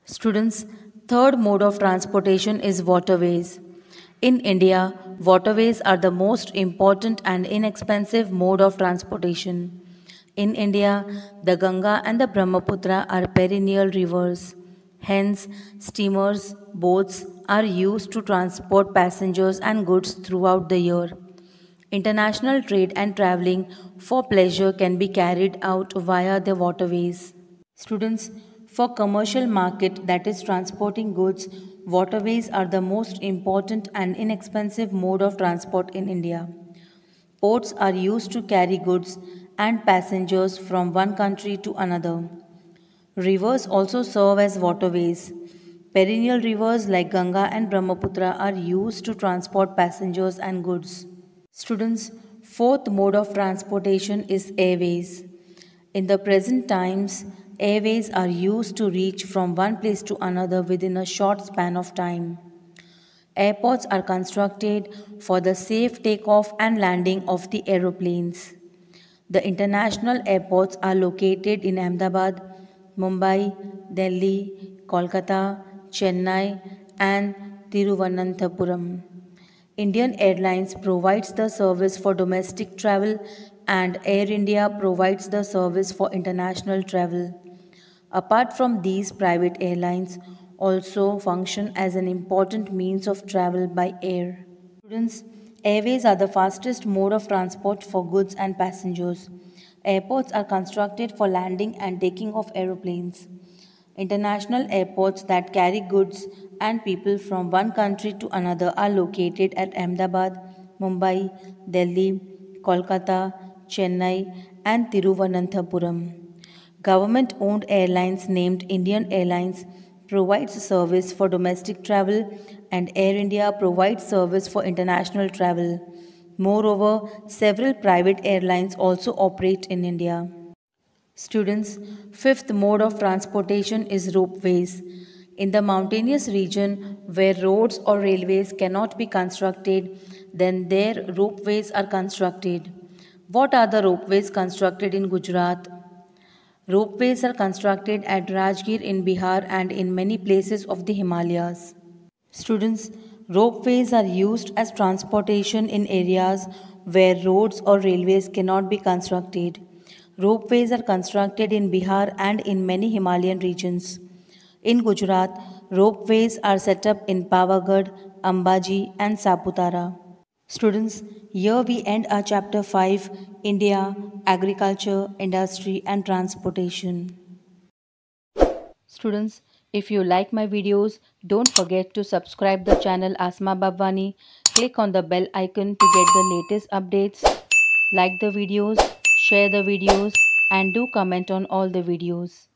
Students, third mode of transportation is waterways. In India, waterways are the most important and inexpensive mode of transportation. In India, the Ganga and the Brahmaputra are perennial rivers. Hence, steamers, boats are used to transport passengers and goods throughout the year. International trade and traveling for pleasure can be carried out via the waterways. Students, for commercial market that is transporting goods, waterways are the most important and inexpensive mode of transport in India. Ports are used to carry goods and passengers from one country to another. Rivers also serve as waterways. Perennial rivers like Ganga and Brahmaputra are used to transport passengers and goods. Students, fourth mode of transportation is airways. In the present times, airways are used to reach from one place to another within a short span of time. Airports are constructed for the safe takeoff and landing of the aeroplanes. The international airports are located in Ahmedabad, Mumbai, Delhi, Kolkata, Chennai, and Thiruvananthapuram. Indian Airlines provides the service for domestic travel and Air India provides the service for international travel. Apart from these, private airlines also function as an important means of travel by air. Students, airways are the fastest mode of transport for goods and passengers. Airports are constructed for landing and taking of aeroplanes. International airports that carry goods and people from one country to another are located at Ahmedabad, Mumbai, Delhi, Kolkata, Chennai, and Thiruvananthapuram. Government owned airlines named Indian Airlines provides service for domestic travel and Air India provides service for international travel. Moreover, several private airlines also operate in India. Students, fifth mode of transportation is ropeways. In the mountainous region where roads or railways cannot be constructed, then there ropeways are constructed. What are the ropeways constructed in Gujarat? Ropeways are constructed at Rajgir in Bihar and in many places of the Himalayas. Students, ropeways are used as transportation in areas where roads or railways cannot be constructed. Ropeways are constructed in Bihar and in many Himalayan regions. In Gujarat, ropeways are set up in Pavagadh, Ambaji, and Saputara. Students, here we end our chapter 5 India, Agriculture, Industry, and Transportation. Students, if you like my videos, don't forget to subscribe the channel Asma Babwani. Click on the bell icon to get the latest updates. Like the videos, share the videos, and do comment on all the videos.